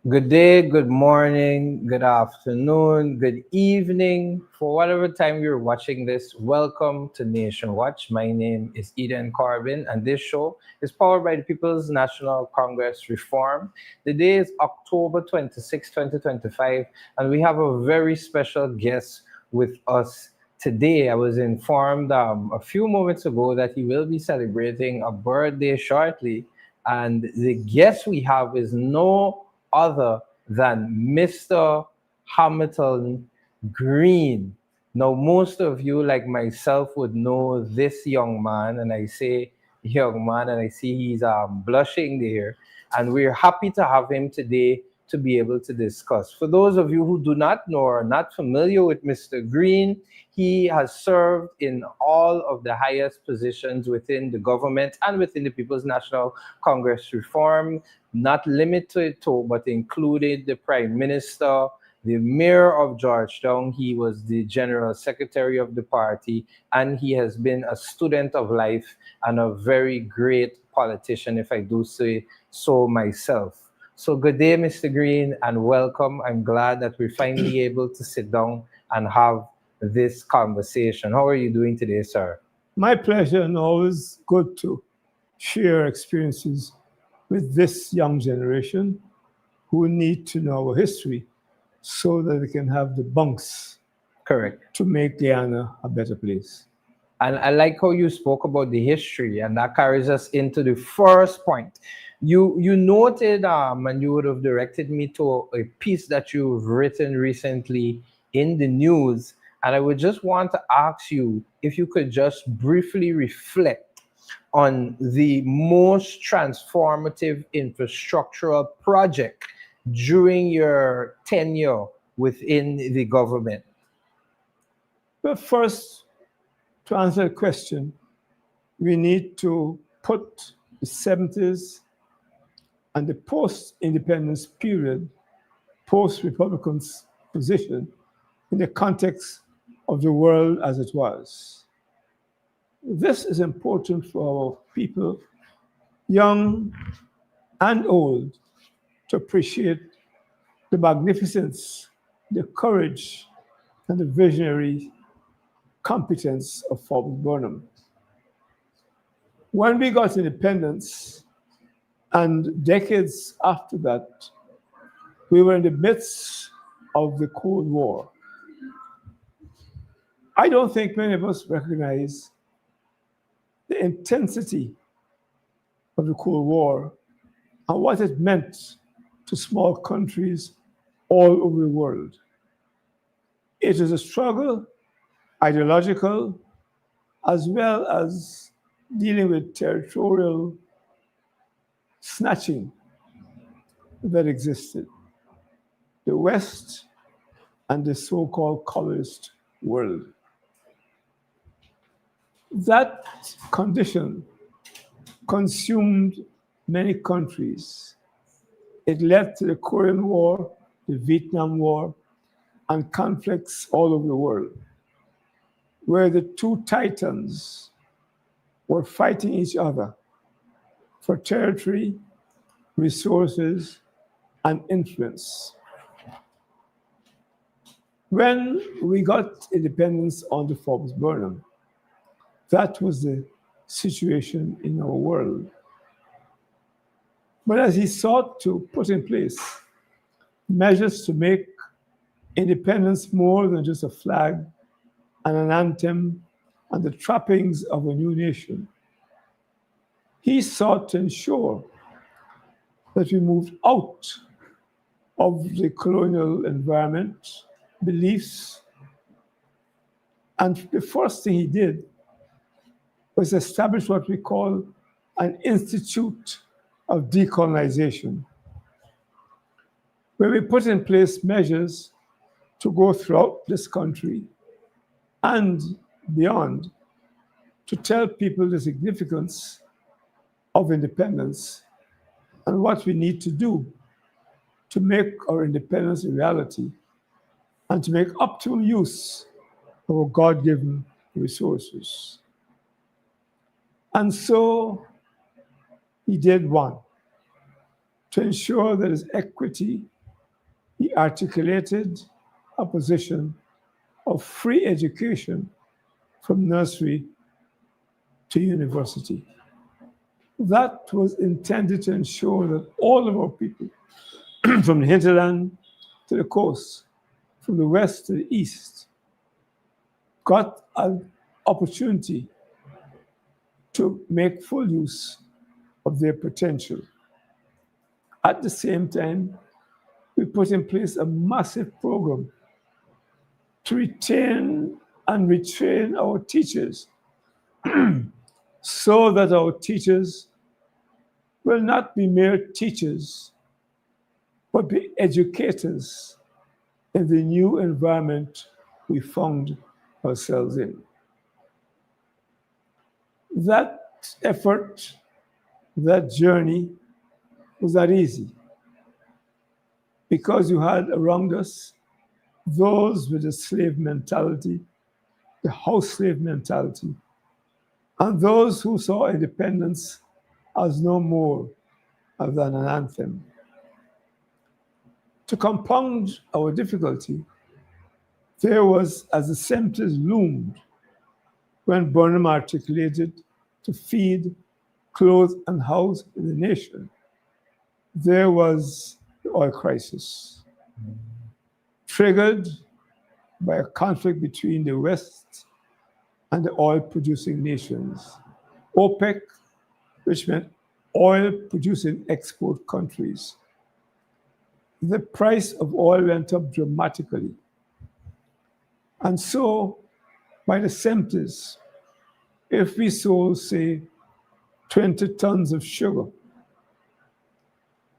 Good day, good morning, good afternoon, good evening. For whatever time you're watching this, welcome to Nation Watch. My name is Eden Corbin, and this show is powered by the People's National Congress Reform. The day is October 26, 2025, and we have a very special guest with us today. I was informed a few moments ago that he will be celebrating a birthday shortly, and the guest we have is no other than Mr. Hamilton Green. Now, most of you, like myself, would know this young man, and I say young man, and I see he's blushing there. And we're happy to have him today to be able to discuss. For those of you who do not know or are not familiar with Mr. Green, he has served in all of the highest positions within the government and within the People's National Congress Reform, not limited to, but included the Prime Minister, the Mayor of Georgetown. He was the General Secretary of the party, and he has been a student of life and a very great politician, if I do say so myself. So good day, Mr. Green, and welcome. I'm glad that we're finally able to sit down and have this conversation. How are you doing today, sir? My pleasure, and always good to share experiences with this young generation who need to know our history so that they can have the bunks Correct. to make Guyana a better place. And I like how you spoke about the history, and that carries us into the first point. You noted, and you would have directed me to a piece that you've written recently in the news, and I would just want to ask you if you could just briefly reflect on the most transformative infrastructural project during your tenure within the government. But first, to answer the question, we need to put the 70s and the post-independence period, post-Republicans' position in the context of the world as it was. This is important for our people, young and old, to appreciate the magnificence, the courage, and the visionary competence of Corbin Burnham. When we got independence, and decades after that, we were in the midst of the Cold War. I don't think many of us recognize the intensity of the Cold War and what it meant to small countries all over the world. It is a struggle ideological, as well as dealing with territorial snatching that existed. The West and the so called colonist world. That condition consumed many countries. It led to the Korean War, the Vietnam War, and conflicts all over the world, where the two titans were fighting each other for territory, resources, and influence. When we got independence under Forbes Burnham, that was the situation in our world. But as he sought to put in place measures to make independence more than just a flag and an anthem and the trappings of a new nation, he sought to ensure that we moved out of the colonial environment, beliefs. And the first thing he did was establish what we call an institute of decolonization, where we put in place measures to go throughout this country and beyond to tell people the significance of independence and what we need to do to make our independence a reality and to make optimal use of our God-given resources. And so he did one. To ensure there is equity, he articulated a position of free education from nursery to university. That was intended to ensure that all of our people, from the hinterland to the coast, from the west to the east, got an opportunity to make full use of their potential. At the same time, we put in place a massive program to retain and retrain our teachers so that our teachers will not be mere teachers, but be educators in the new environment we found ourselves in. That effort, that journey was not easy because you had around us those with a slave mentality, the house slave mentality, and those who saw independence as no more than an anthem. To compound our difficulty, there was, as the symptoms loomed, when Burnham articulated to feed, clothe, and house the nation, there was the oil crisis, triggered by a conflict between the West and the oil-producing nations. OPEC, which meant oil-producing export countries. The price of oil went up dramatically. And so, by the 70s, if we sold, say, 20 tons of sugar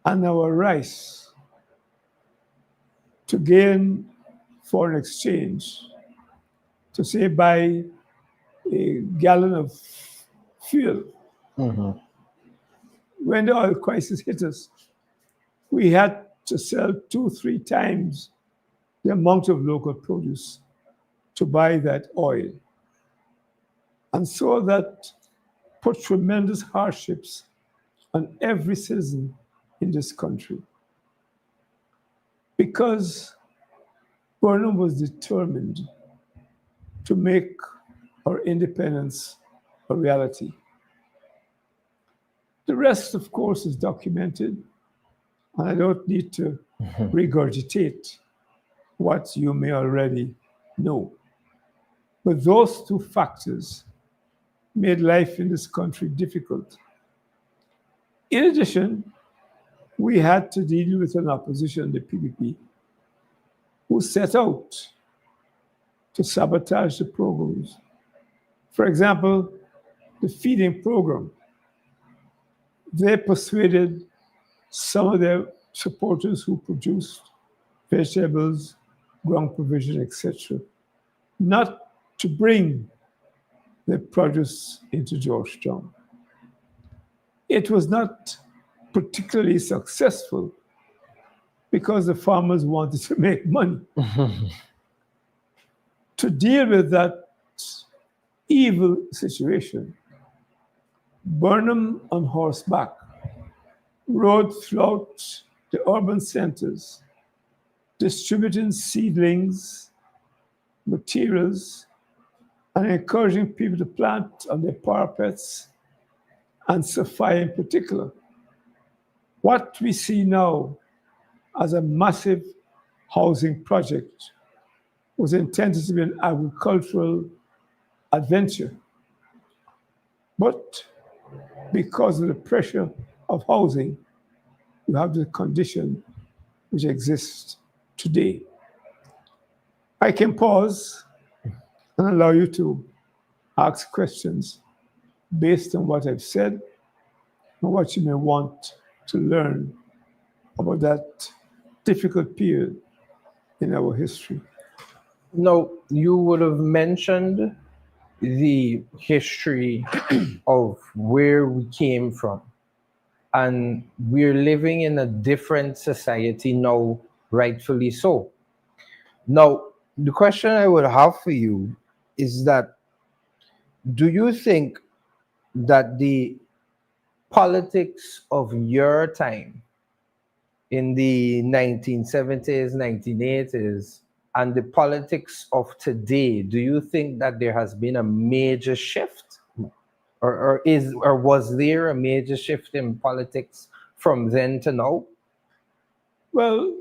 and our rice to gain foreign exchange, to say buy a gallon of fuel, when the oil crisis hit us, we had to sell 2-3 times the amount of local produce to buy that oil. And so that put tremendous hardships on every citizen in this country. Because Burnham was determined to make our independence a reality. The rest, of course, is documented, and I don't need to regurgitate what you may already know. But those two factors made life in this country difficult. In addition, we had to deal with an opposition, the PPP, who set out to sabotage the programs. For example, the feeding program. They persuaded some of their supporters who produced vegetables, ground provision, etc., not to bring their produce into Georgetown. It was not particularly successful because the farmers wanted to make money. To deal with that evil situation, Burnham on horseback rode throughout the urban centers, distributing seedlings, materials, and encouraging people to plant on their parapets, and Sophia in particular. What we see now as a massive housing project was intended to be an agricultural adventure. But because of the pressure of housing, you have the condition which exists today. I can pause and allow you to ask questions based on what I've said and what you may want to learn about that difficult period in our history. No, you would have mentioned the history of where we came from. And we're living in a different society now, rightfully so. Now, the question I would have for you is that do you think that the politics of your time in the 1970s, 1980s, and the politics of today, do you think that there has been a major shift? Or was there a major shift in politics from then to now? Well,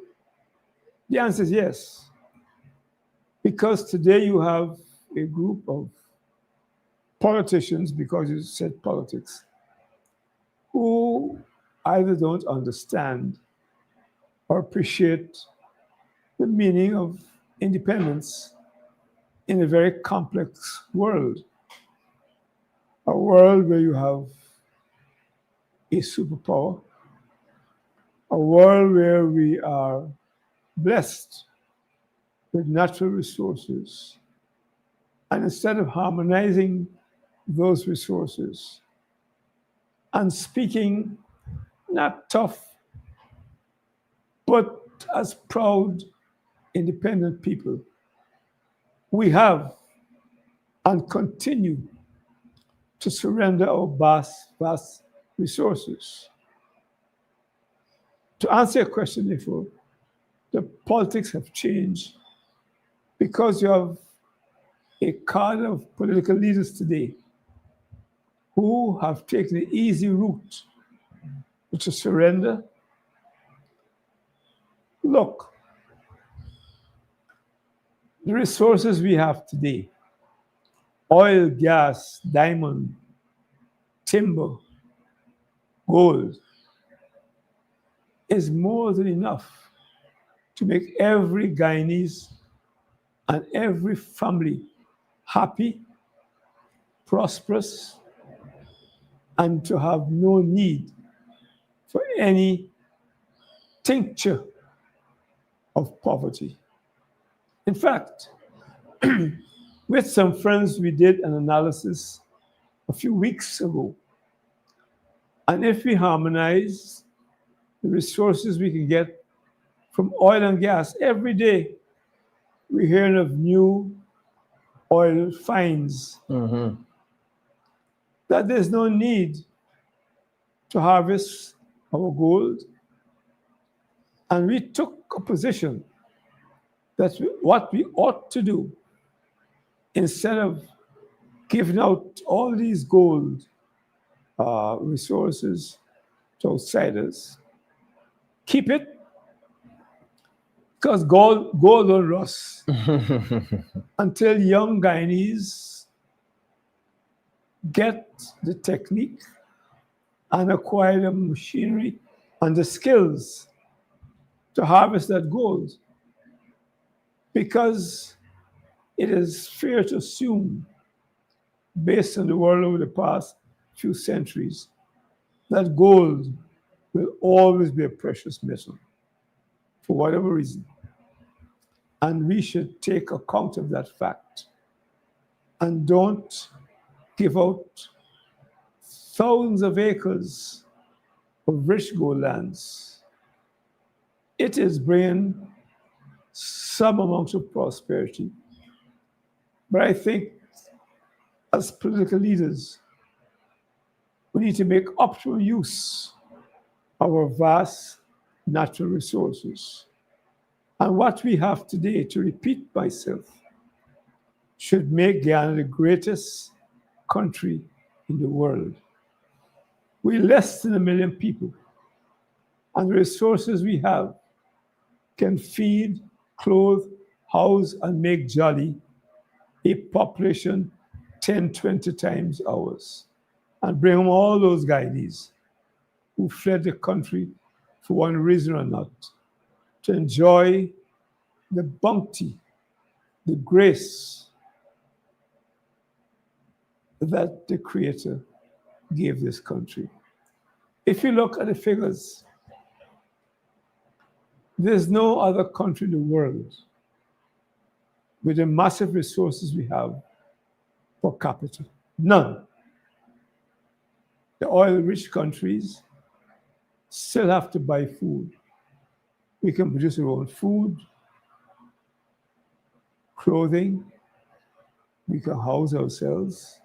the answer is yes. Because today you have a group of politicians, because you said politics, who either don't understand or appreciate the meaning of independence in a very complex world. A world where you have a superpower, a world where we are blessed with natural resources. And instead of harmonizing those resources and speaking not tough, but as proud, independent people, we have and continue to surrender our vast resources. To answer your question, therefore, the politics have changed because you have a cadre of political leaders today who have taken the easy route, which is surrender. Look, the resources we have today, oil, gas, diamond, timber, gold, is more than enough to make every Guyanese and every family happy, prosperous, and to have no need for any tincture of poverty. In fact, with some friends, we did an analysis a few weeks ago. And if we harmonize the resources we can get from oil and gas, every day we're hearing of new oil finds, that there's no need to harvest our gold. And we took a position that what we ought to do, instead of giving out all these gold resources to outsiders, keep it, because gold don't rust until young Guyanese get the technique and acquire the machinery and the skills to harvest that gold. Because It is fair to assume, based on the world over the past few centuries, that gold will always be a precious metal for whatever reason. And we should take account of that fact and don't give out thousands of acres of rich gold lands. It is bringing some amount of prosperity. But I think as political leaders, we need to make optimal use of our vast natural resources. And what we have today, to repeat myself, should make Guyana the greatest country in the world. We're less than 1 million people, and the resources we have can feed, clothe, house, and make jolly a population 10, 20 times ours, and bring home all those Guyanese who fled the country for one reason or not, to enjoy the bounty, the grace that the Creator gave this country. If you look at the figures, there's no other country in the world with the massive resources we have per capita. None. The oil-rich countries still have to buy food. We can produce our own food, clothing, we can house ourselves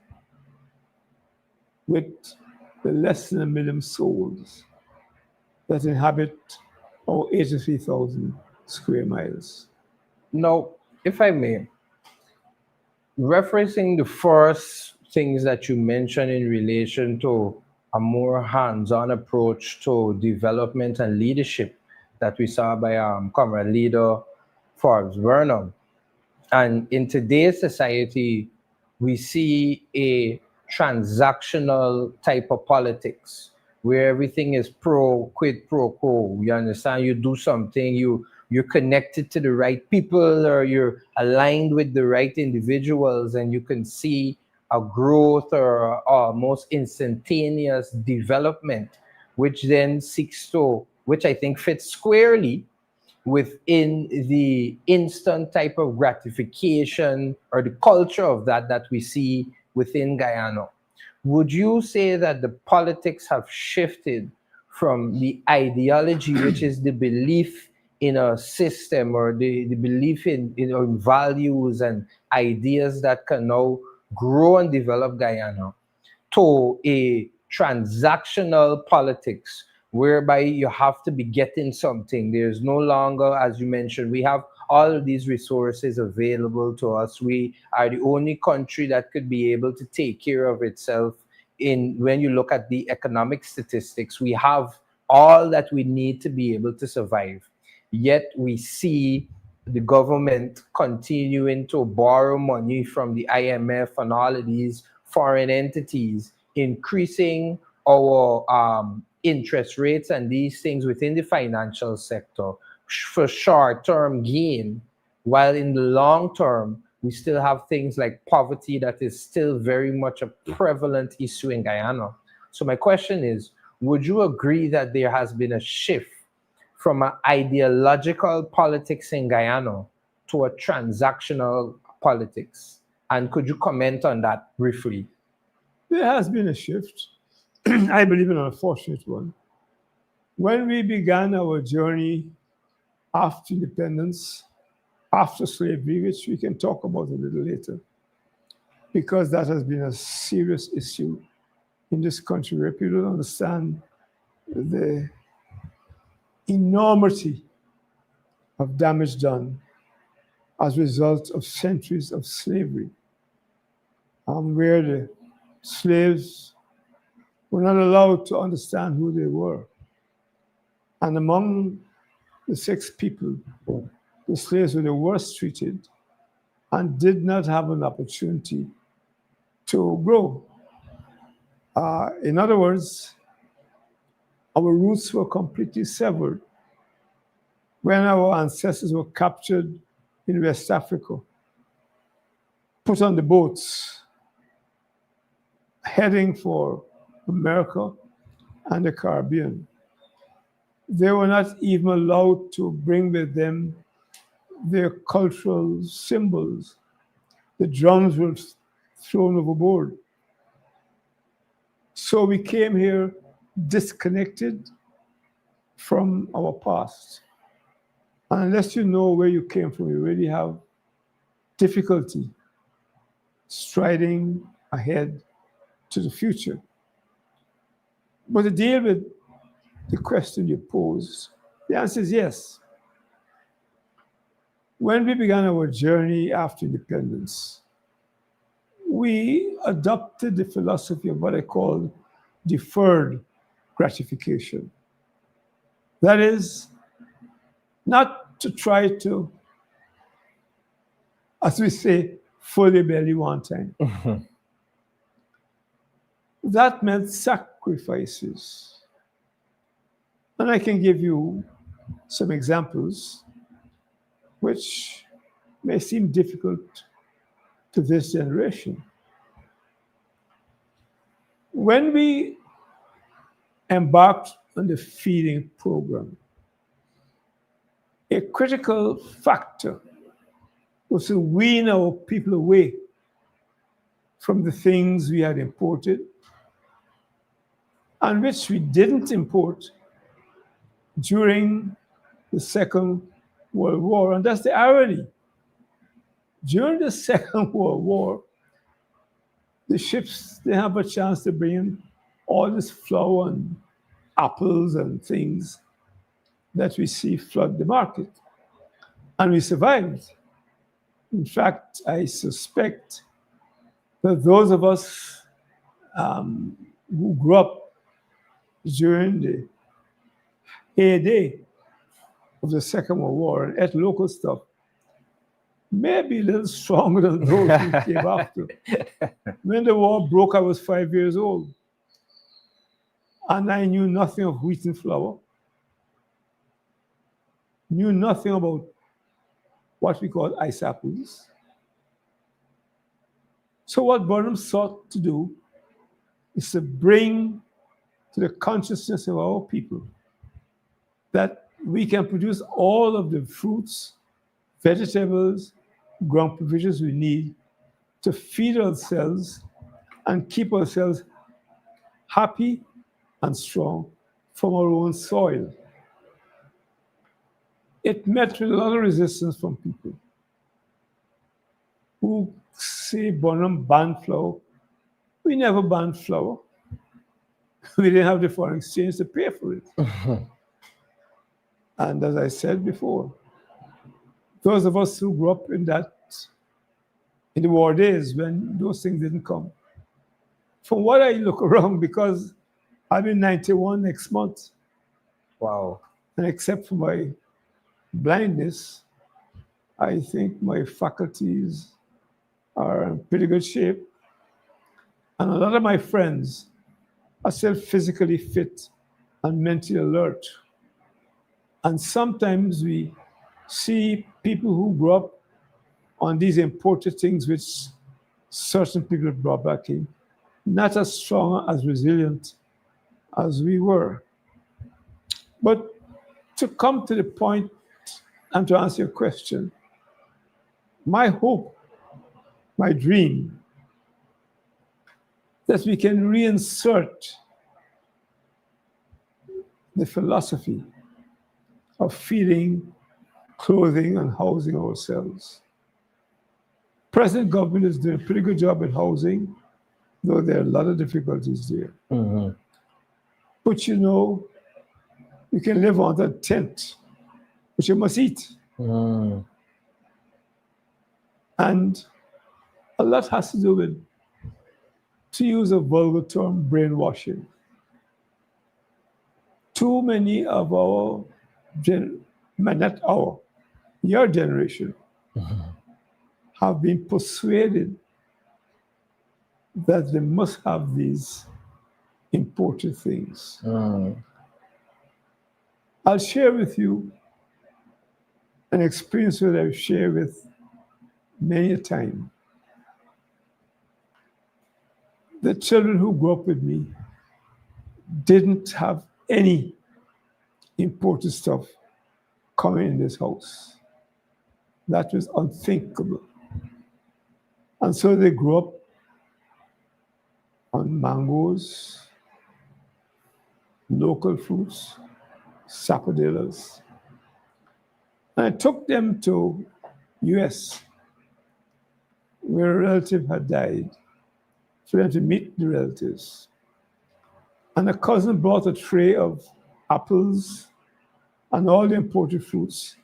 with the less than 1 million souls that inhabit our 83,000 square miles. Now, if I may, referencing the first things that you mentioned in relation to a more hands-on approach to development and leadership that we saw by Comrade Leader Forbes Burnham. And in today's society, we see a transactional type of politics where everything is quid pro quo. You understand? You do something, you're connected to the right people, or you're aligned with the right individuals, and you can see a growth or almost instantaneous development, which then seeks to, which I think fits squarely within the instant type of gratification or the culture of that we see within Guyana. Would you say that the politics have shifted from the ideology, which is the belief in a system, or the belief in values and ideas that can now grow and develop Guyana, to a transactional politics whereby you have to be getting something? There's no longer, as you mentioned, we have all of these resources available to us. We are the only country that could be able to take care of itself. When you look at the economic statistics, we have all that we need to be able to survive. Yet we see the government continuing to borrow money from the IMF and all of these foreign entities, increasing our interest rates and these things within the financial sector for short-term gain, while in the long term, we still have things like poverty that is still very much a prevalent issue in Guyana. So my question is, would you agree that there has been a shift from an ideological politics in Guyana to a transactional politics? And could you comment on that briefly? There has been a shift. I believe an unfortunate one. When we began our journey after independence, after slavery, which we can talk about a little later, because that has been a serious issue in this country where people don't understand the enormity of damage done as a result of centuries of slavery, where the slaves were not allowed to understand who they were. And among the 6 people, the slaves were the worst treated and did not have an opportunity to grow. In other words, our roots were completely severed. When our ancestors were captured in West Africa, put on the boats heading for America and the Caribbean. They were not even allowed to bring with them their cultural symbols. The drums were thrown overboard. So we came here disconnected from our past. And unless you know where you came from, you really have difficulty striding ahead to the future. But to deal with the question you posed, the answer is yes. When we began our journey after independence, we adopted the philosophy of what I call deferred gratification. That is, not to try to, as we say, fill your belly one time. That meant sacrifices. And I can give you some examples which may seem difficult to this generation. When we embarked on the feeding program, a critical factor was to wean our people away from the things we had imported and which we didn't import during the Second World War. And that's the irony. During the Second World War, the ships didn't have a chance to bring in all this flour and apples and things that we see flood the market. And we survived. In fact, I suspect that those of us who grew up during the heyday of the Second World War and ate local stuff may be a little stronger than those who came after. When the war broke, I was 5 years old. And I knew nothing of wheat and flour, knew nothing about what we call ice apples. So what Burnham sought to do is to bring to the consciousness of our people that we can produce all of the fruits, vegetables, ground provisions we need to feed ourselves and keep ourselves happy and strong from our own soil. It met with a lot of resistance from people who say Bonham banned flour. We never banned flour. We didn't have the foreign exchange to pay for it. And as I said before, those of us who grew up in the war days when those things didn't come, from what I look around, because I'll be 91 next month, Wow. and except for my blindness, I think my faculties are in pretty good shape. And a lot of my friends are still physically fit and mentally alert. And sometimes we see people who grew up on these imported things which certain people have brought back in, not as strong, as resilient as we were. But to come to the point and to answer your question, my hope, my dream, that we can reinsert the philosophy of feeding, clothing, and housing ourselves. Present government is doing a pretty good job at housing, though there are a lot of difficulties there. Mm-hmm. But you know, you can live on a tent, but you must eat. Mm. And a lot has to do with, to use a vulgar term, brainwashing. Too many of our, not our, your generation, have been persuaded that they must have these imported things. Mm. I'll share with you an experience that I've shared with many a time. The children who grew up with me didn't have any imported stuff coming in this house. That was unthinkable. And so they grew up on mangoes, local fruits, sapodillas. And I took them to US, where a relative had died, for them to meet the relatives. And a cousin brought a tray of apples and all the imported fruits,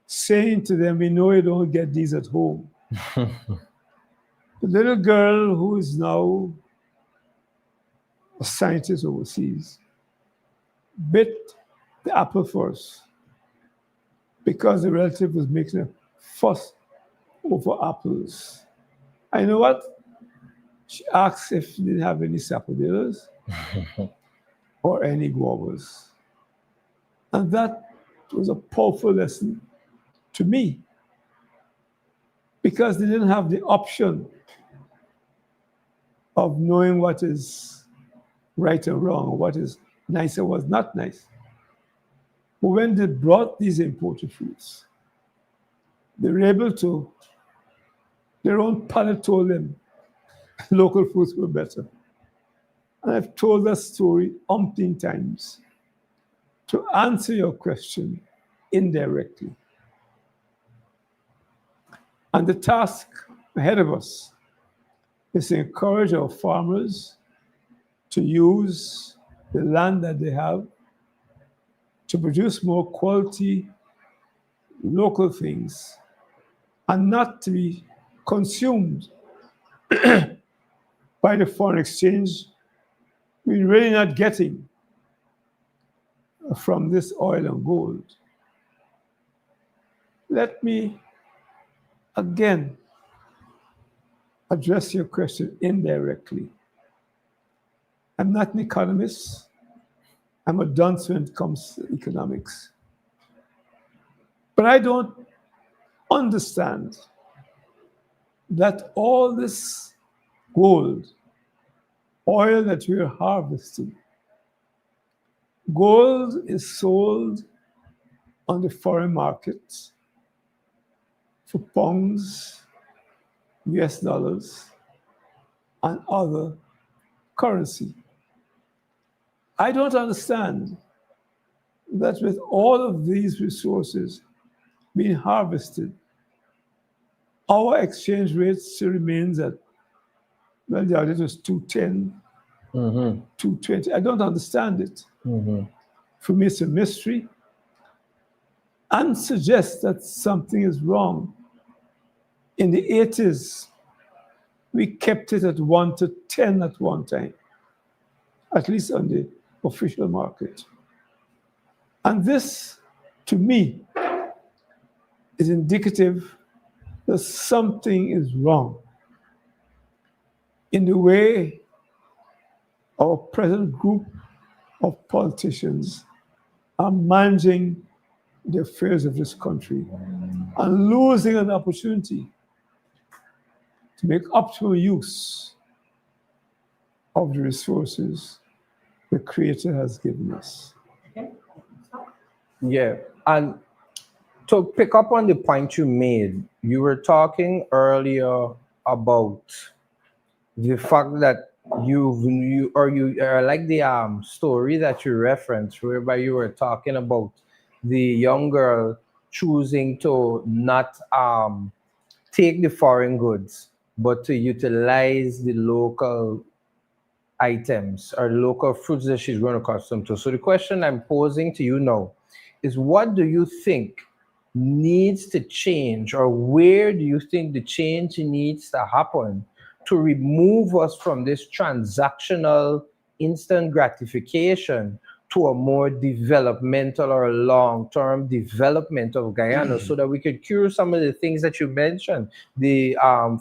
saying to them, "We know you don't get these at home." The little girl, who is now a scientist overseas, bit the apple first because the relative was making a fuss over apples. I know what? She asked if they didn't have any sapodillas or any guavas. And that was a powerful lesson to me because they didn't have the option of knowing what is right and wrong, what is nice and what's not nice. But when they brought these imported fruits, they were able to, their own palate told them local fruits were better. And I've told that story umpteen times to answer your question indirectly. And the task ahead of us is to encourage our farmers to use the land that they have to produce more quality local things and not to be consumed by the foreign exchange we're really not getting from this oil and gold. Let me again address your question indirectly. I'm not an economist. I'm a dunce when it comes to economics. But I don't understand that all this gold, oil that we are harvesting, gold is sold on the foreign markets for pounds, US dollars, and other currency. I don't understand that with all of these resources being harvested, our exchange rate still remains at, well, the other was 210, 220. I don't understand it. For me, it's a mystery and suggests that something is wrong. In the 80s, we kept it at 1 to 10 at one time, at least on the official market. And this, to me, is indicative that something is wrong in the way our present group of politicians are managing the affairs of this country and losing an opportunity to make optimal use of the resources the Creator has given us. Yeah. And to pick up on the point you made, you were talking earlier about the fact that you like the story that you referenced, whereby you were talking about the young girl choosing to not take the foreign goods but to utilize the local items or local fruits that she's grown accustomed to. So the question I'm posing to you now is, what do you think needs to change, or where do you think the change needs to happen to remove us from this transactional instant gratification to a more developmental or long-term development of Guyana, so that we could cure some of the things that you mentioned, the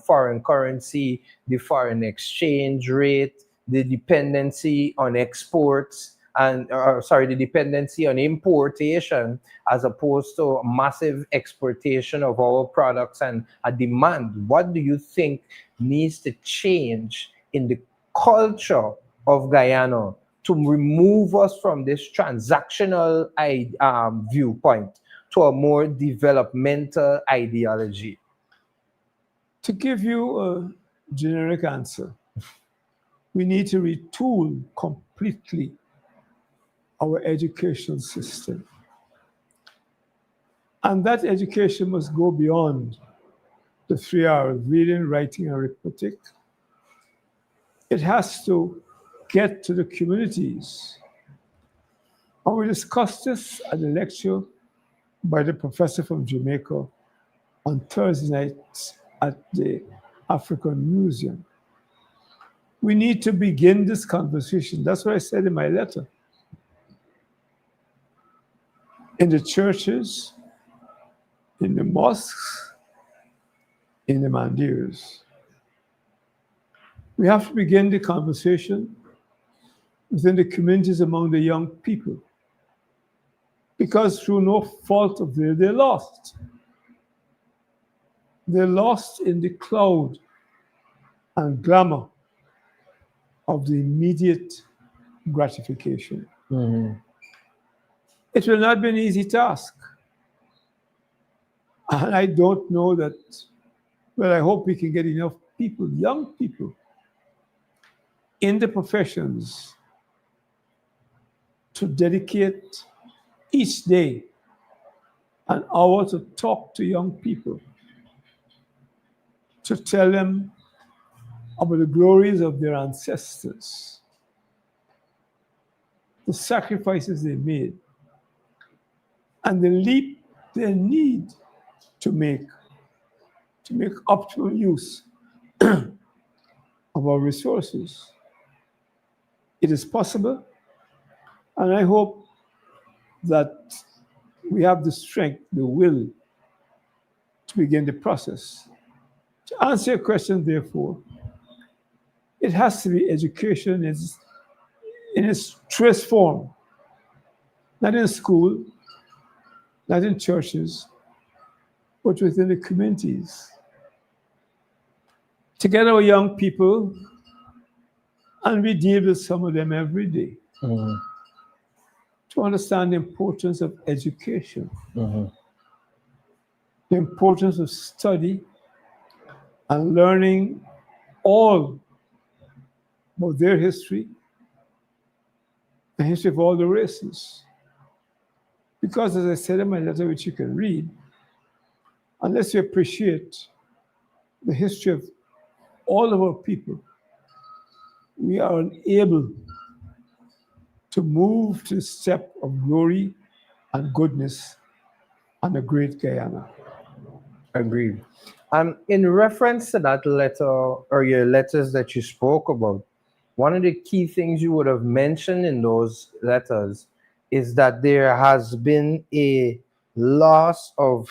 foreign currency, the foreign exchange rate, the dependency on exports, and the dependency on importation as opposed to massive exportation of our products and a demand. What do you think needs to change in the culture of Guyana to remove us from this transactional viewpoint to a more developmental ideology? To give you a generic answer, we need to retool completely our educational system. And that education must go beyond the 3 hours reading, writing, and arithmetic. It has to get to the communities. And we discussed this at a lecture by the professor from Jamaica on Thursday night at the African Museum. We need to begin this conversation. That's what I said in my letter. In the churches, in the mosques, in the mandirs. We have to begin the conversation within the communities among the young people. Because through no fault of theirs, they're lost. They're lost in the cloud and glamour of the immediate gratification. Mm-hmm. It will not be an easy task. And I don't know that, well, I hope we can get enough people, young people, in the professions to dedicate each day an hour to talk to young people, to tell them about the glories of their ancestors, the sacrifices they made, and the leap they need to make optimal use of our resources. It is possible, and I hope that we have the strength, the will to begin the process. To answer your question, therefore, it has to be education in its truest form, not in school, not in churches, but within the communities. To get our young people, and we deal with some of them every day, to understand the importance of education, the importance of study and learning all about their history, the history of all the races. Because as I said in my letter, which you can read, unless you appreciate the history of all of our people, we are unable to move to the step of glory and goodness on the great Guyana. Agreed. In reference to that letter or your letters that you spoke about, one of the key things you would have mentioned in those letters is that there has been a loss of,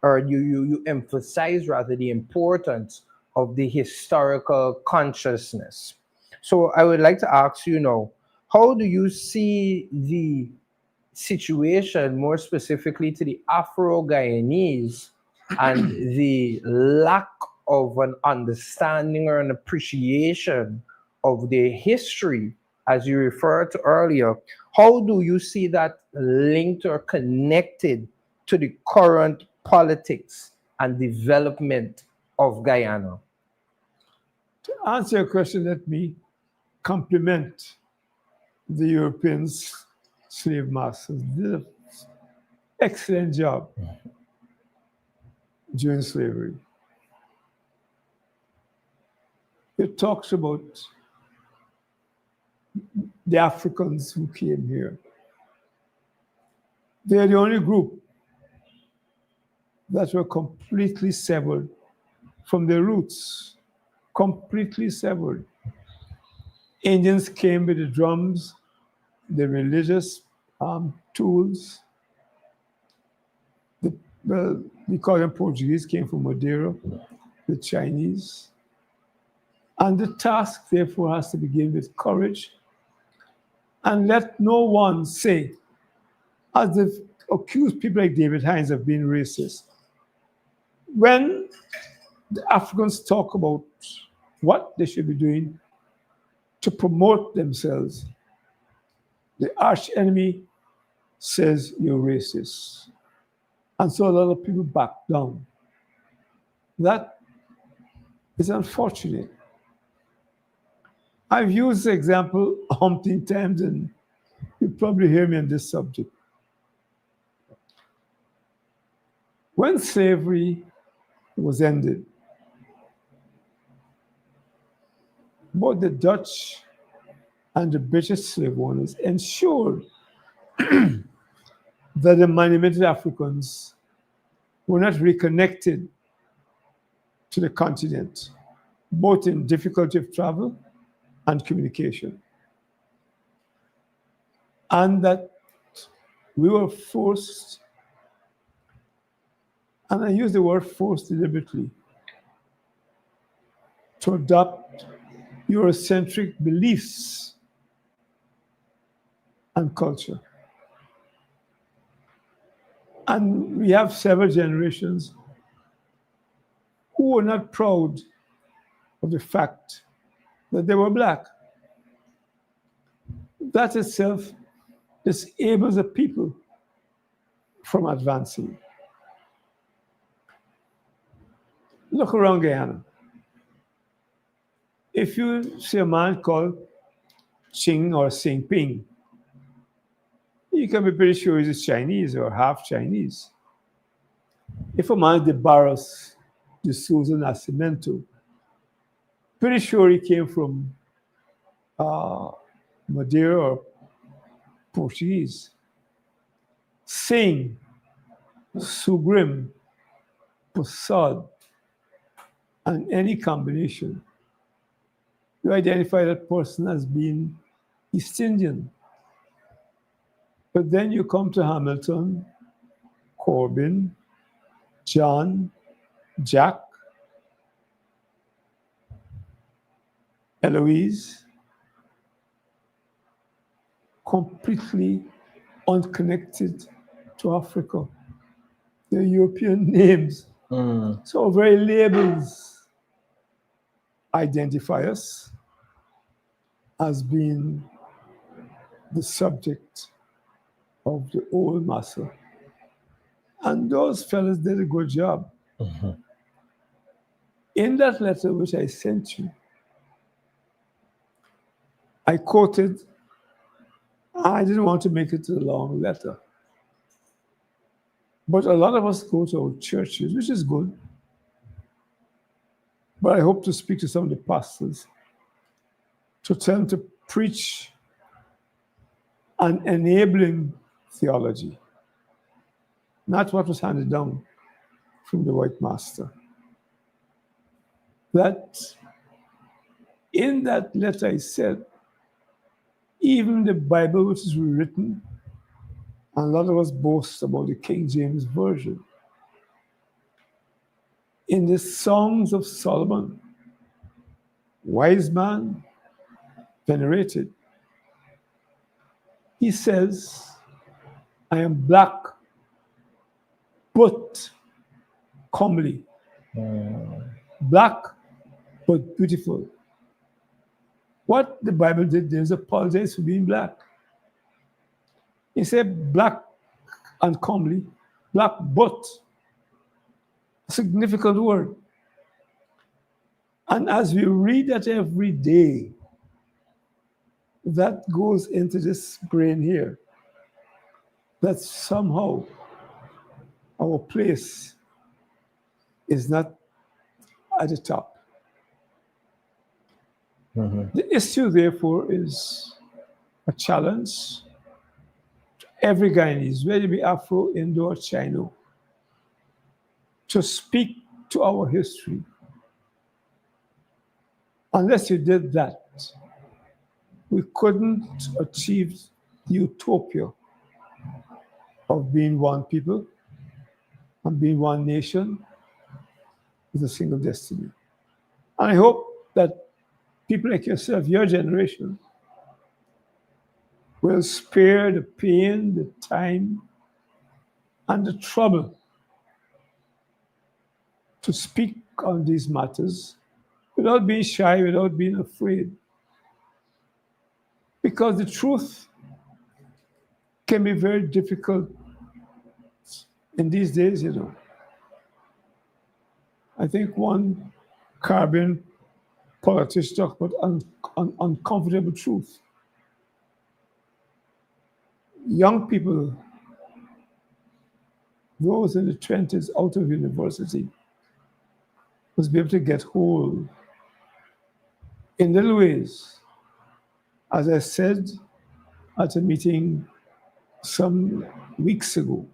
or you emphasize rather the importance of the historical consciousness. So I would like to ask you now, how do you see the situation more specifically to the Afro-Guyanese and the lack of an understanding or an appreciation of their history, as you referred to earlier? How do you see that linked or connected to the current politics and development of Guyana? To answer your question, let me compliment the Europeans, slave masters. They did an excellent job during slavery. It talks about the Africans who came here. They are the only group that were completely severed from their roots, completely severed. Indians came with the drums, the religious tools. We call them Portuguese, came from Madeira, the Chinese. And the task, therefore, has to begin with courage. And let no one say, as they've accused people like David Hines of being racist. When the Africans talk about what they should be doing, to promote themselves, the arch enemy says you're racist. And so a lot of people back down. That is unfortunate. I've used the example umpteen times, and you probably hear me on this subject. When slavery was ended, both the Dutch and the British slave owners ensured that the manumitted Africans were not reconnected to the continent, both in difficulty of travel and communication. And that we were forced, and I use the word forced deliberately, to adopt Eurocentric beliefs and culture. And we have several generations who were not proud of the fact that they were black. That itself disables a people from advancing. Look around Guyana. If you see a man called Ching or Sing Ping, you can be pretty sure he's Chinese or half Chinese. If a man is de Barros de Souza Nascimento, pretty sure he came from Madeira or Portuguese. Sing, Sugrim, Posad, and any combination, you identify that person as being East Indian. But then you come to Hamilton, Corbin, John, Jack, Eloise, completely unconnected to Africa. They're European names. So very labels identify us as being the subject of the old master. And those fellas did a good job. In that letter which I sent you, I quoted, I didn't want to make it a long letter. But a lot of us go to our churches, which is good. But I hope to speak to some of the pastors to tell them to preach an enabling theology, not what was handed down from the white master. That in that letter I said, even the Bible which is rewritten, and a lot of us boast about the King James Version, in the Songs of Solomon, wise man, venerated, he says, I am black, but comely. Black, but beautiful. What the Bible did there is apologize for being black. He said black and comely, black but, a significant word. And as we read that every day, that goes into this brain here, that somehow our place is not at the top. The issue, therefore, is a challenge to every Guyanese, whether it be Afro, Indo, or Chino, to speak to our history. Unless you did that, we couldn't achieve the utopia of being one people and being one nation with a single destiny. And I hope that people like yourself, your generation, will spare the pain, the time, and the trouble to speak on these matters without being shy, without being afraid. Because the truth can be very difficult in these days, you know. I think one Corbin politician talked about uncomfortable truth. Young people, those in the 20s out of university, must be able to get hold in little ways. As I said at a meeting some weeks ago,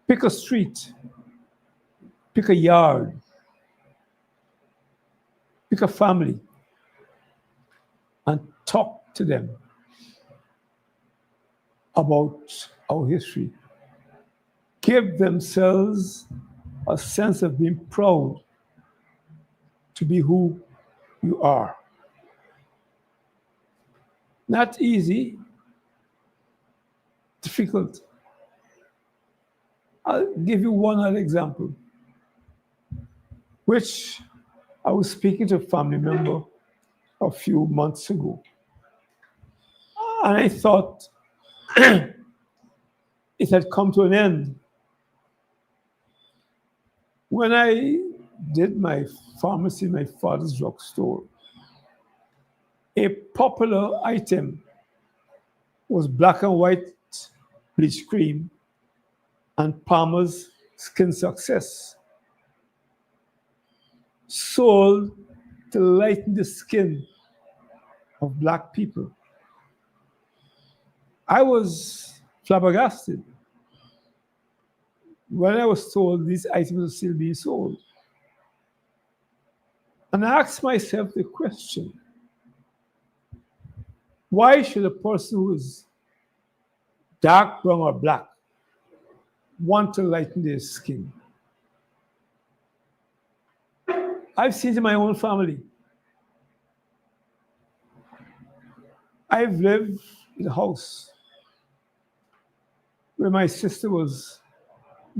pick a street, pick a yard, pick a family, and talk to them about our history. Give themselves a sense of being proud to be who you are. Not easy, difficult. I'll give you one other example, which I was speaking to a family member a few months ago. And I thought it had come to an end. When I did my pharmacy, my father's drugstore, a popular item was black and white bleach cream and Palmer's Skin Success, sold to lighten the skin of black people. I was flabbergasted when I was told these items are still being sold. And I asked myself the question, why should a person who is dark brown or black want to lighten their skin? I've seen it in my own family. I've lived in a house where my sister was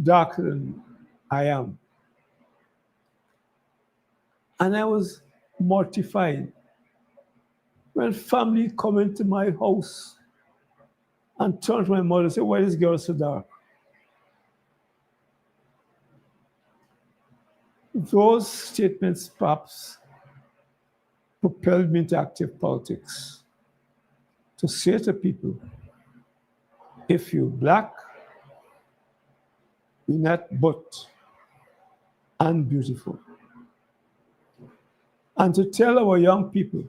darker than I am. And I was mortified when family come into my house and turn to my mother and say, why is this girl so dark? Those statements perhaps propelled me into active politics to say to people, if you're black, you're not but unbeautiful. And to tell our young people,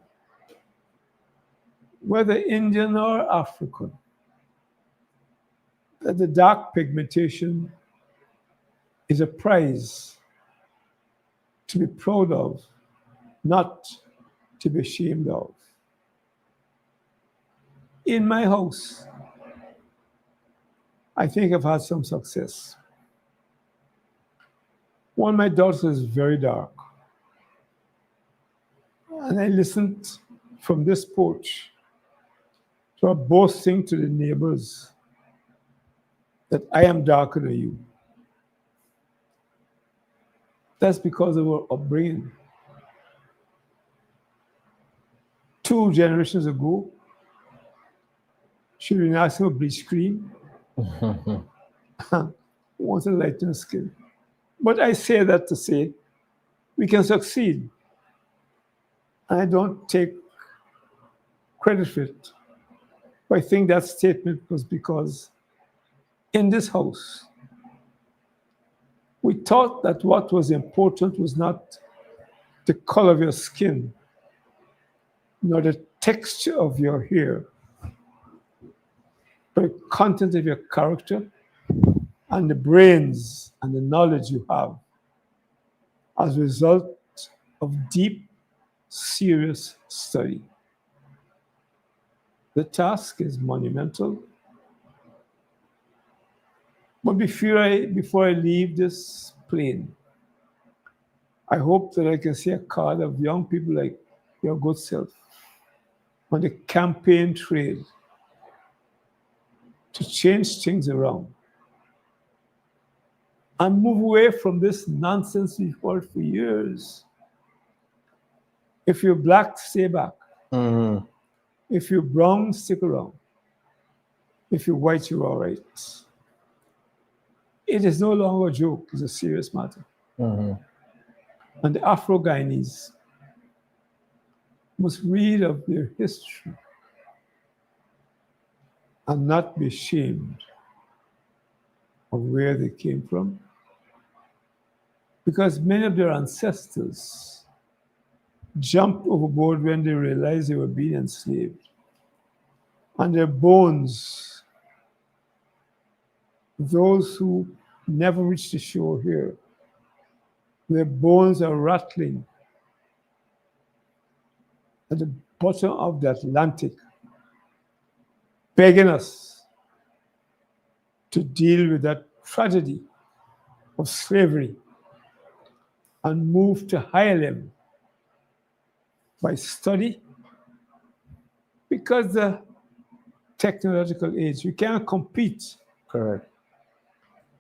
whether Indian or African, that the dark pigmentation is a prize to be proud of, not to be ashamed of. In my house, I think I've had some success. One of my daughters is very dark. And I listened from this porch to her boasting to the neighbors that I am darker than you. That's because of her upbringing. 2 generations ago, she was asking for bleach cream, wanted to lighten her skin. But I say that to say we can succeed. And I don't take credit for it. But I think that statement was because in this house, we thought that what was important was not the color of your skin, nor the texture of your hair, but the content of your character and the brains and the knowledge you have as a result of deep, serious study. The task is monumental. But before I leave this plane, I hope that I can see a card of young people like your good self on the campaign trail to change things around and move away from this nonsense we've heard for years. If you're black, stay back. Mhm. If you're brown, stick around. If you're white, you're all right. It is no longer a joke, it's a serious matter. Mm-hmm. And the Afro Guyanese must read of their history and not be ashamed of where they came from, because many of their ancestors jumped overboard when they realized they were being enslaved. And their bones, those who never reached the shore here, their bones are rattling at the bottom of the Atlantic, begging us to deal with that tragedy of slavery and move to higher level by study, because the technological age, we cannot compete Correct.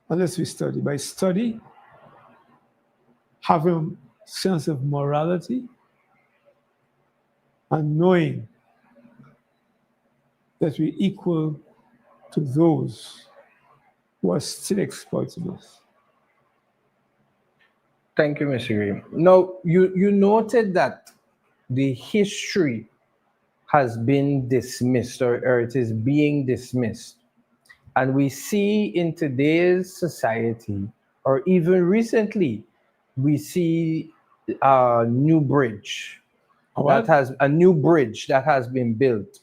unless we study. By study, having a sense of morality and knowing that we equal to those who are still exploiting us. Thank you, Mr. Graham. Now, you noted that the history has been dismissed, or it is being dismissed. And we see in today's society, or even recently, we see a new bridge What? a new bridge that has been built,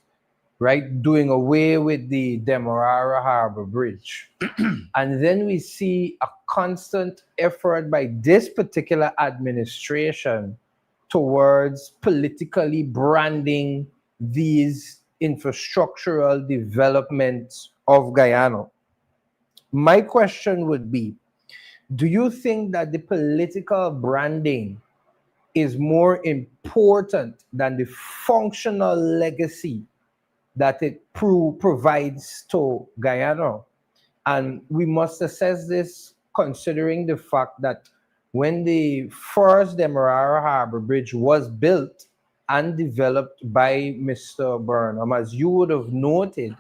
right? Doing away with the Demerara Harbor Bridge. And then we see a constant effort by this particular administration towards politically branding these infrastructural developments of Guyana. My question would be, do you think that the political branding is more important than the functional legacy that it provides to Guyana? And we must assess this considering the fact that when the first Demerara Harbor Bridge was built and developed by Mr. Burnham, as you would have noted,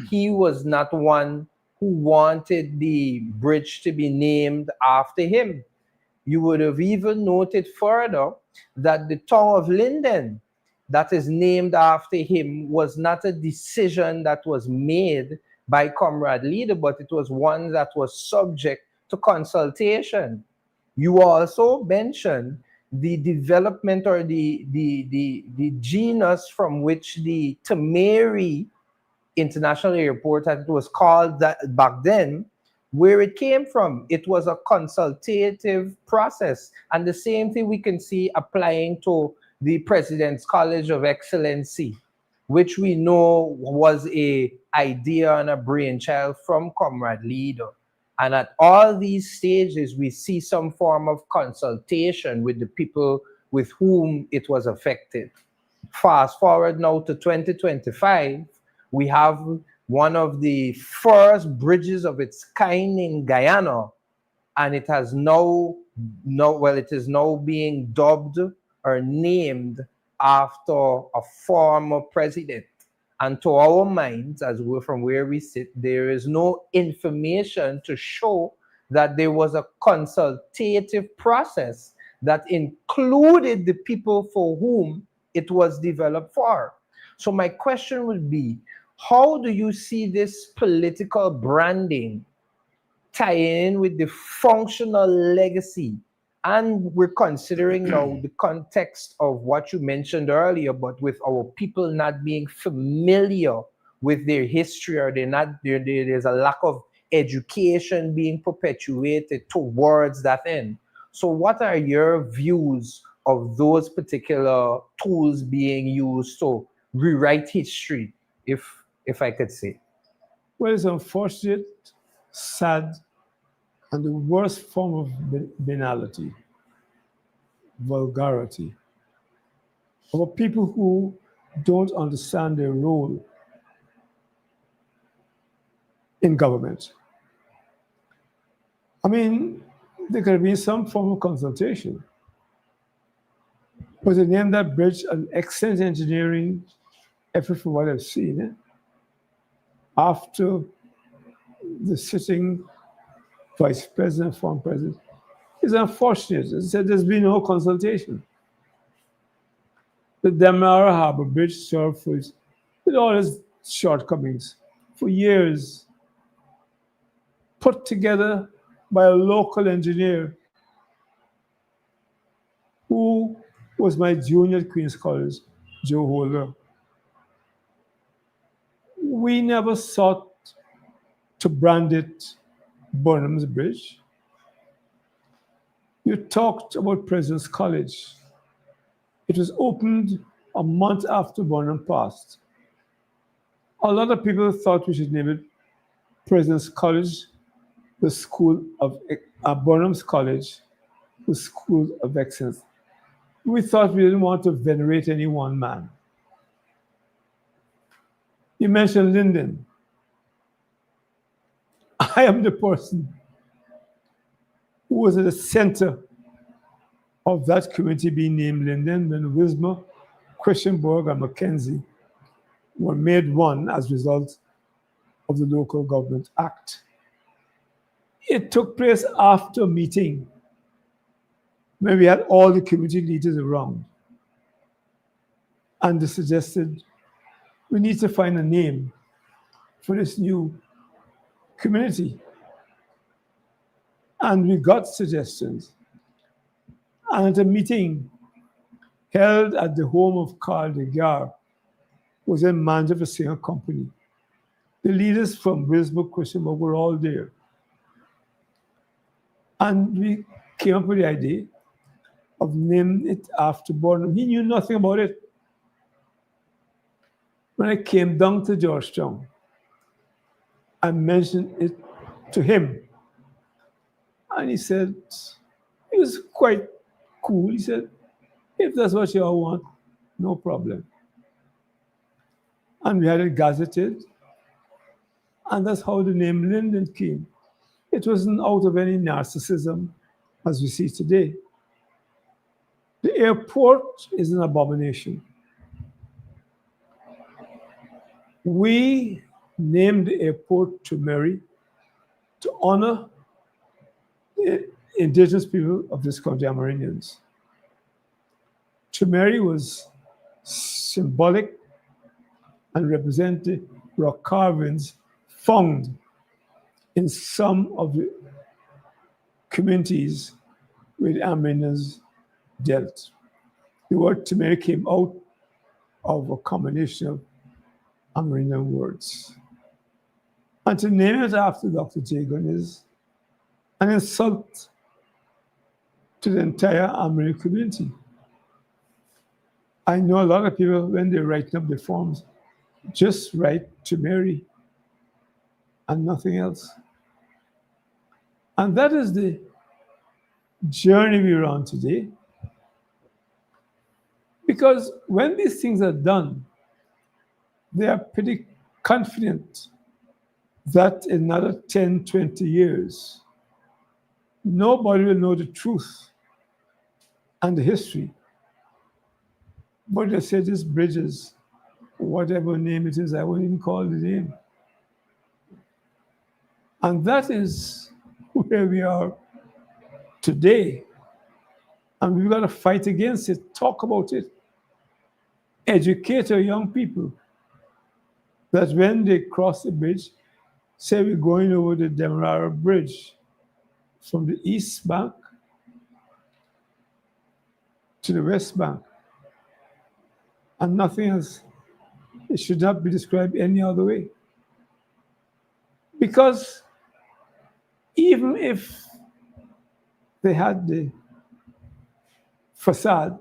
he was not one who wanted the bridge to be named after him. You would have even noted further that the town of Linden, that is named after him, was not a decision that was made by Comrade Leader, but it was one that was subject to consultation. You also mentioned the development, or the genus from which the Tamari International Airport, as it was called that back then, where it came from. It was a consultative process. And the same thing we can see applying to the President's College of Excellency, which we know was a idea and a brainchild from Comrade Leader. And at all these stages, we see some form of consultation with the people with whom it was affected. Fast forward now to 2025, we have one of the first bridges of its kind in Guyana, and it has now, no, well, it is now being dubbed or named after a former president. And to our minds, as we're from where we sit, there is no information to show that there was a consultative process that included the people for whom it was developed for. So my question would be, how do you see this political branding tie in with the functional legacy? And we're considering now the context of what you mentioned earlier, but with our people not being familiar with their history, or they're not there's a lack of education being perpetuated towards that end. So what are your views of those particular tools being used to rewrite history, if I could say? Well, it's unfortunate, sad, and the worst form of banality, vulgarity, of people who don't understand their role in government. I mean, there could have been some form of consultation, but to name that bridge an excellent engineering effort from what I've seen, after the sitting vice president, former president, is unfortunate. It said there's been no consultation. The Demerara Harbor Bridge served with all its shortcomings for years, put together by a local engineer who was my junior at Queen's College, Joe Holder. We never sought to brand it Burnham's Bridge. You talked about President's College. It was opened a month after Burnham passed. A lot of people thought we should name it President's College, the School of Burnham's College, the School of Excellence. We thought we didn't want to venerate any one man. You mentioned Lyndon. I am the person who was at the center of that committee being named Lyndon when Wismer, Christianborg, and Mackenzie were made one as a result of the Local Government Act. It took place after a meeting when we had all the community leaders around. And they suggested we need to find a name for this new community. And we got suggestions. And at a meeting held at the home of Carl de Gar, was a manager of a singer company. The leaders from Wisbrook, Christianburg were all there. And we came up with the idea of naming it after Burnham. He knew nothing about it. When I came down to Georgetown, I mentioned it to him. And he said, he was quite cool. He said, if that's what you all want, no problem. And we had it gazetted. And that's how the name Lyndon came. It wasn't out of any narcissism as we see today. The airport is an abomination. We named the airport Tumeri to honor the indigenous people of this country, Amerindians. Tumeri was symbolic and represented rock carvings found in some of the communities where the Amerindians dealt. The word Tumeri came out of a combination of Amerindian words. And to name it after Dr. Jagan is an insult to the entire Amerindian community. I know a lot of people, when they're writing up the forms, just write Tumeri and nothing else. And that is the journey we're on today. Because when these things are done, they are pretty confident that in another 10, 20 years, nobody will know the truth and the history. But they say this bridge is, whatever name it is, I won't even call the name. And that is where we are today. And we've got to fight against it, talk about it, educate our young people that when they cross the bridge, say we're going over the Demerara Bridge from the East Bank to the West Bank, and nothing else. It should not be described any other way. Because even if they had the facade,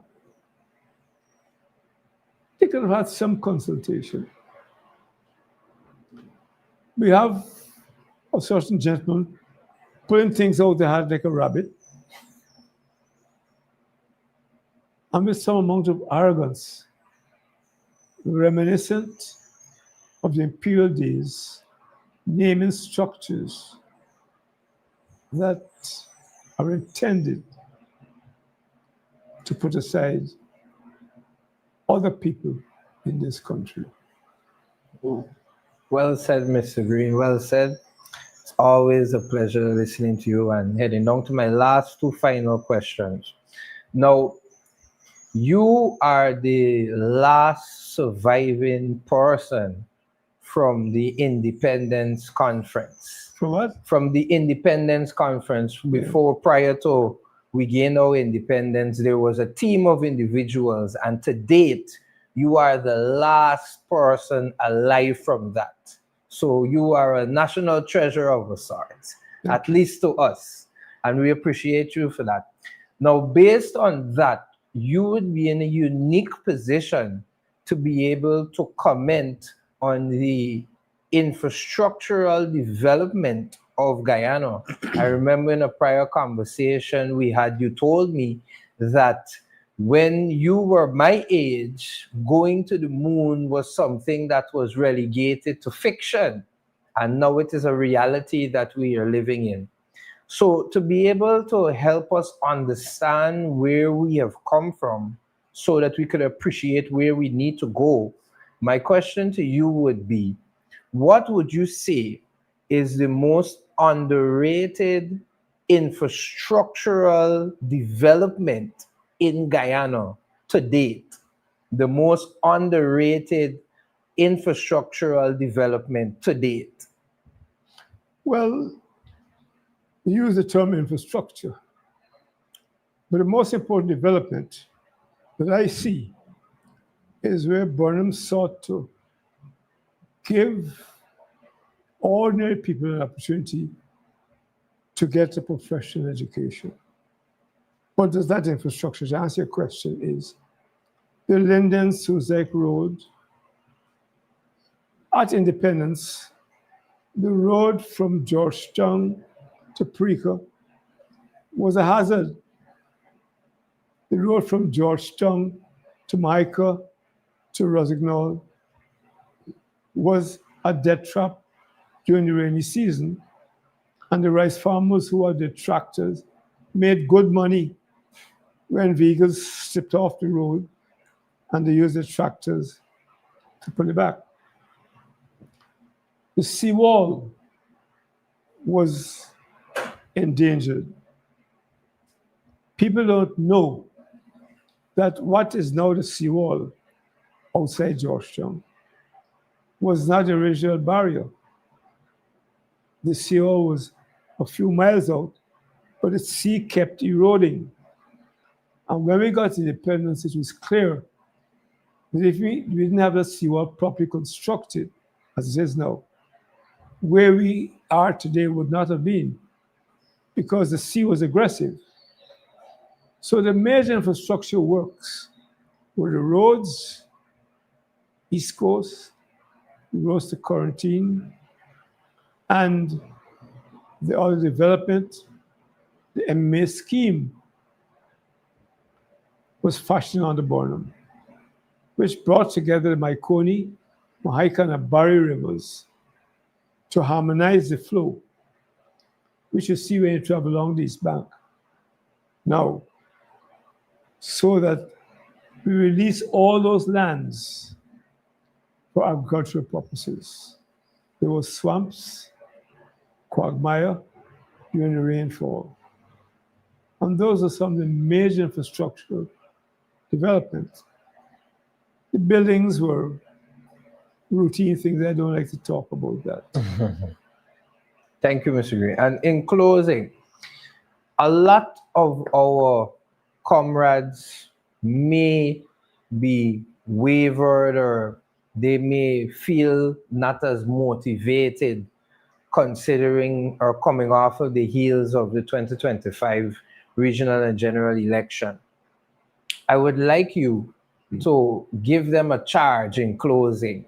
they could have had some consultation. We have a certain gentleman putting things out there like a rabbit, and with some amount of arrogance, reminiscent of the imperial days, naming structures that are intended to put aside other people in this country. Well said, Mr. Green. Well said. It's always a pleasure listening to you and heading down to my last two final questions. Now, you are the last surviving person from the Independence Conference. For what? From the Independence Conference, Yeah. before, prior to we gained our independence, there was a team of individuals, and to date, you are the last person alive from that. So you are a national treasure of a sort, at Thank you. least to us, and we appreciate you for that. Now, based on that, you would be in a unique position to be able to comment on the infrastructural development of Guyana. I remember in a prior conversation we had, you told me that when you were my age, going to the moon was something that was relegated to fiction. And now it is a reality that we are living in. So, to be able to help us understand where we have come from so that we could appreciate where we need to go, my question to you would be, what would you say is the most underrated infrastructural development in Guyana to date? The most underrated infrastructural development to date? Well, you use the term infrastructure, but the most important development that I see is where Burnham sought to give ordinary people an opportunity to get a professional education. What does that infrastructure, to answer your question, is the Linden Suzek Road at Independence, the road from Georgetown to Preca was a hazard. The road from Georgetown to Micah to Rosignol was a death trap during the rainy season, and the rice farmers who had the tractors made good money when vehicles slipped off the road and they used the tractors to pull it back. The seawall was endangered. People don't know that what is now the seawall outside Georgetown was not the original barrier. The seawall was a few miles out, but the sea kept eroding. And when we got independence, it was clear that if we didn't have the seawall properly constructed, as it is now, where we are today would not have been, because the sea was aggressive. So the major infrastructure works were the roads, East Coast, roads to Quarantine, and the other development, the MMA scheme, was fashioned on the Burnham, which brought together the Maikoni, Mahaikan, and Barry rivers to harmonize the flow, which you see when you travel along the East Bank. Now, so that we release all those lands for agricultural purposes. There were swamps, quagmire during the rainfall. And those are some of the major infrastructural developments. The buildings were routine things. I don't like to talk about that. Thank you, Mr. Green. And in closing, a lot of our comrades may be wavered or they may feel not as motivated considering or coming off of the heels of the 2025 regional and general election. I would like you to give them a charge in closing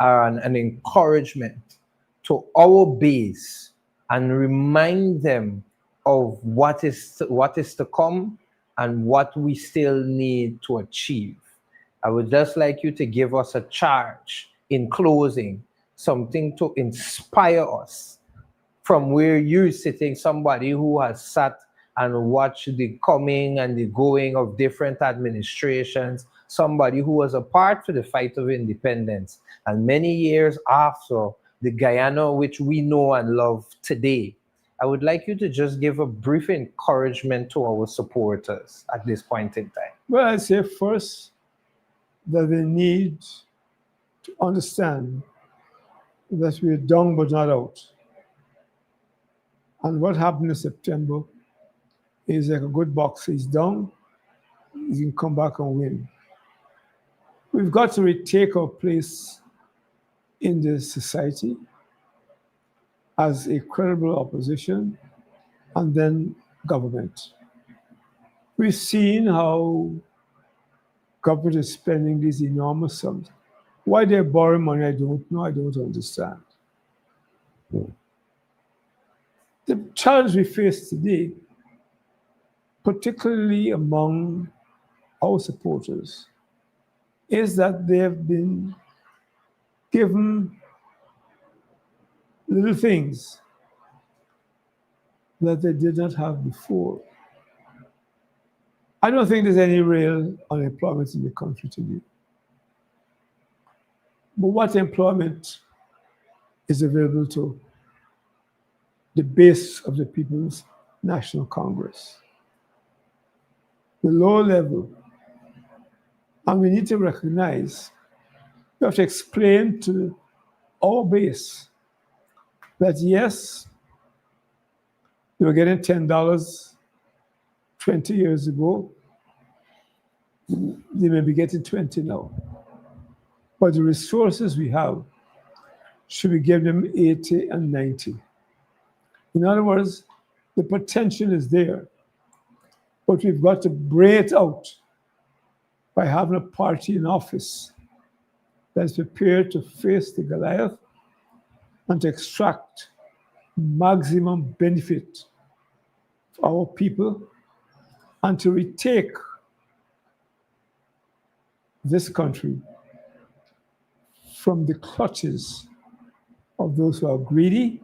and an encouragement to our base and remind them of what is to come and what we still need to achieve. I would just like you to give us a charge in closing, something to inspire us from where you're sitting, somebody who has sat and watch the coming and the going of different administrations, somebody who was a part for the fight of independence. And many years after, the Guyana which we know and love today, I would like you to just give a brief encouragement to our supporters at this point in time. Well, I say first that they need to understand that we're down but not out. And what happened in September is like a good boxer. He's down, he can come back and win. We've got to retake our place in the society as a credible opposition and then government. We've seen how government is spending these enormous sums. Why they're borrowing money, I don't know. I don't understand. The challenge we face today, particularly among our supporters, is that they have been given little things that they did not have before. I don't think there's any real unemployment in the country today. But what employment is available to the base of the People's National Congress? The lower level. And we need to recognize, we have to explain to our base that yes, they were getting $10 20 years ago. They may be getting 20 now. But the resources we have, should we give them 80 and 90? In other words, the potential is there. But we've got to bring it out by having a party in office that's prepared to face the Goliath and to extract maximum benefit for our people and to retake this country from the clutches of those who are greedy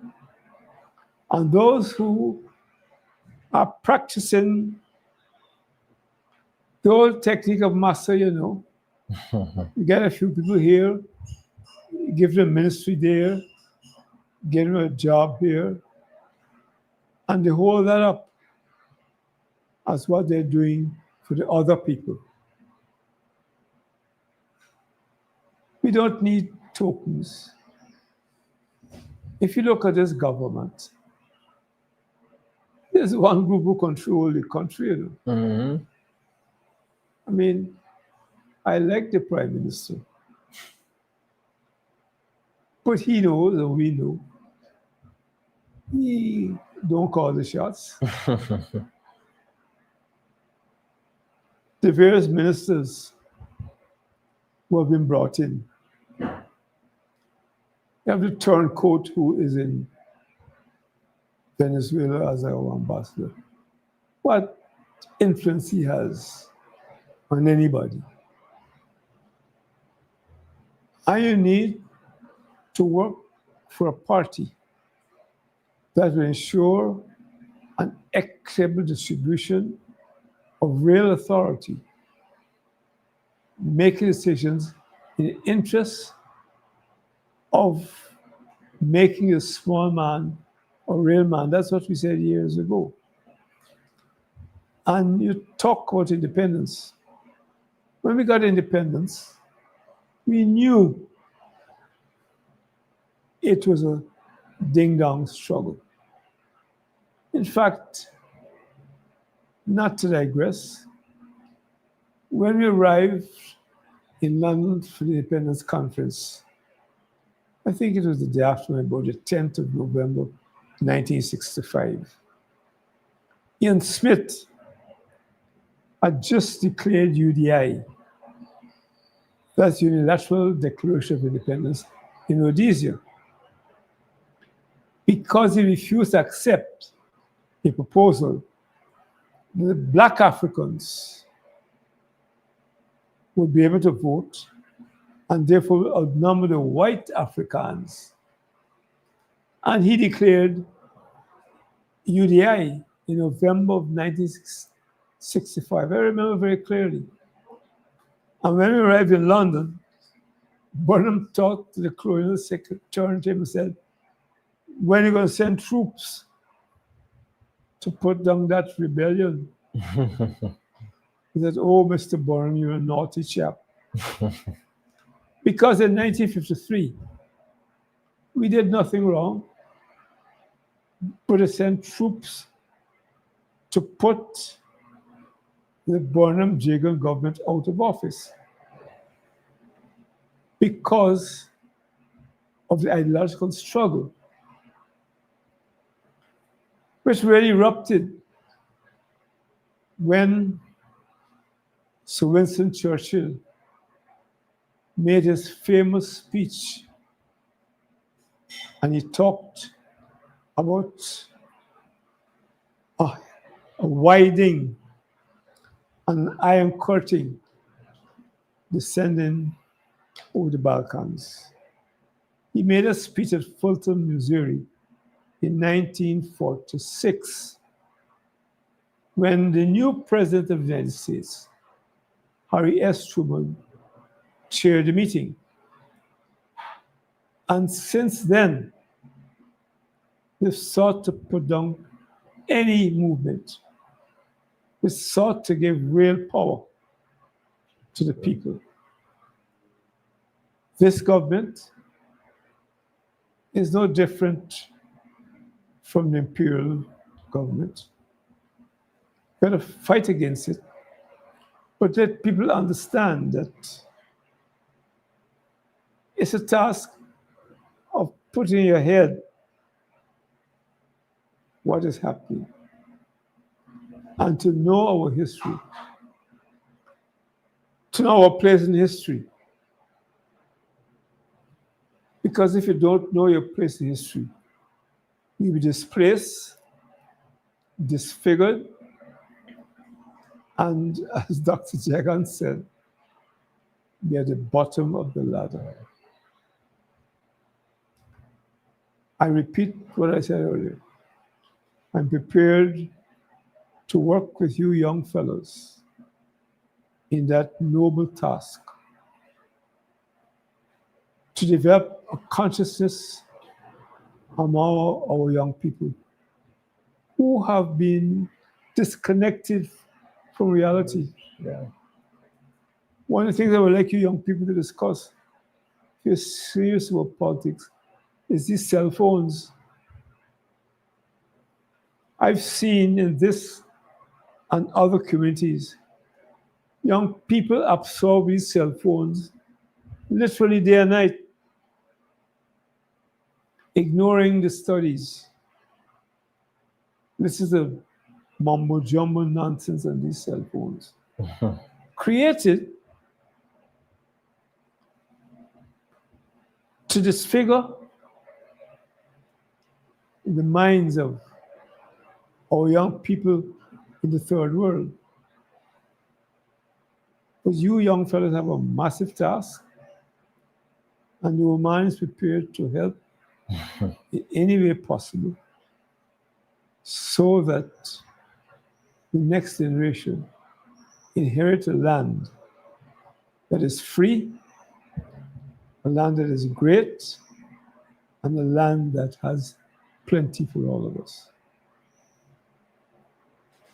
and those who are practicing the old technique of master, you know. You get a few people here, give them ministry there, give them a job here, and they hold that up as what they're doing for the other people. We don't need tokens. If you look at this government, there's one group who control the country. You know? Mm-hmm. I mean, I like the Prime Minister. But he knows, and we know, he don't call the shots. The various ministers who have been brought in. You have the turncoat who is in Venezuela as our ambassador. What influence he has on anybody. And you need to work for a party that will ensure an equitable distribution of real authority, making decisions in the interest of making a small man a real man. That's what we said years ago. And you talk about independence. When we got independence, we knew it was a ding-dong struggle. In fact, not to digress, when we arrived in London for the Independence Conference, I think it was the day after, about the 10th of November, 1965. Ian Smith had just declared UDI, that's Unilateral Declaration of Independence, in Rhodesia, because he refused to accept a proposal that Black Africans would be able to vote and therefore outnumber the white Africans. And he declared UDI, in November of 1965. I remember very clearly. And when we arrived in London, Burnham talked to the colonial secretary and said, when are you going to send troops to put down that rebellion? He said, oh, Mr. Burnham, you're a naughty chap. Because in 1953, we did nothing wrong, but to send troops to put the Burnham Jagan government out of office because of the ideological struggle, which really erupted when Sir Winston Churchill made his famous speech, and he talked about a widening, an iron curtain descending over the Balkans. He made a speech at Fulton, Missouri in 1946 when the new president of the United States, Harry S. Truman, chaired the meeting. And since then, they've sought to put down any movement. They sought to give real power to the people. This government is no different from the imperial government. We've got to fight against it, but let people understand that it's a task of putting in your head what is happening and to know our history, to know our place in history. Because if you don't know your place in history, you'll be displaced, disfigured, and as Dr. Jagan said, be at the bottom of the ladder. I repeat what I said earlier. I'm prepared to work with you young fellows in that noble task to develop a consciousness among our young people who have been disconnected from reality. Yeah. One of the things I would like you young people to discuss, if you're serious about politics, is these cell phones. I've seen in this and other communities, young people absorb these cell phones literally day and night, ignoring the studies. This is a mumbo jumbo nonsense on these cell phones. Created to disfigure the minds of our young people in the third world. But you young fellows have a massive task, and your mind is prepared to help in any way possible so that the next generation inherit a land that is free, a land that is great, and a land that has plenty for all of us.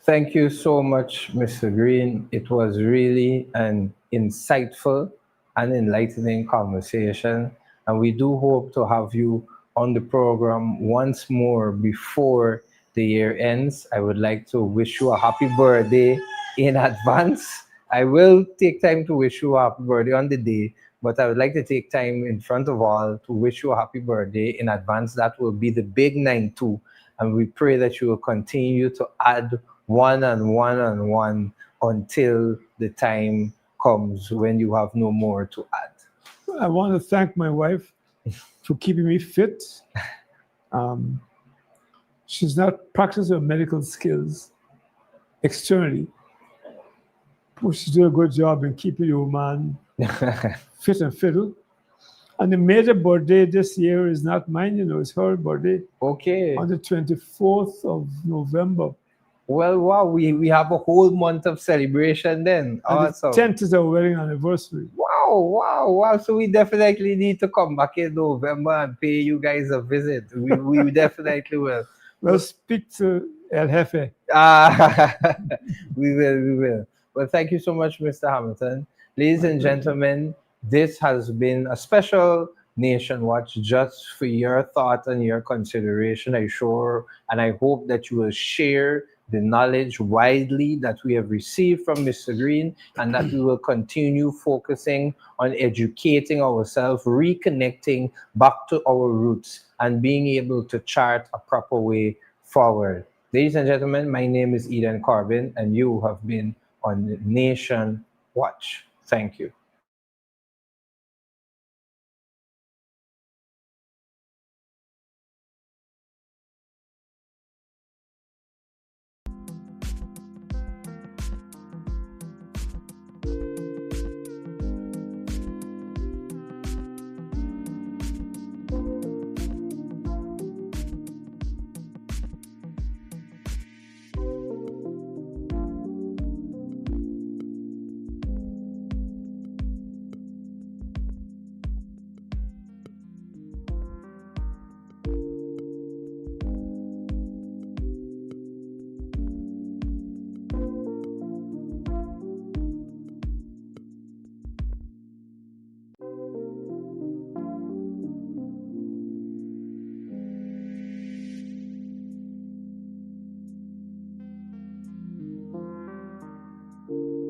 Thank you so much, Mr. Green. It was really an insightful and enlightening conversation. And we do hope to have you on the program once more before the year ends. I would like to wish you a happy birthday in advance. I will take time to wish you a happy birthday on the day, but I would like to take time in front of all to wish you a happy birthday in advance. That will be the big 9-2. And we pray that you will continue to add one and one and one until the time comes when you have no more to add. I want to thank my wife for keeping me fit. She's not practicing her medical skills externally, but she's doing a good job in keeping your man fit and fiddle. And the major birthday this year is not mine, it's her birthday. Okay. On the 24th of November. Well, wow, we have a whole month of celebration then. And the Awesome. 10th is our wedding anniversary. Wow, wow, wow. So we definitely need to come back in November and pay you guys a visit. We definitely will. Well, speak to El Jefe. Ah, we will. Well, thank you so much, Mr. Hamilton. Ladies My and pleasure. gentlemen, this has been a special Nation Watch just for your thought and your consideration. I sure and I hope that you will share the knowledge widely that we have received from Mr. Green and that we will continue focusing on educating ourselves, reconnecting back to our roots, and being able to chart a proper way forward. Ladies and gentlemen, my name is Eden Corbin, and you have been on Nation Watch. Thank you.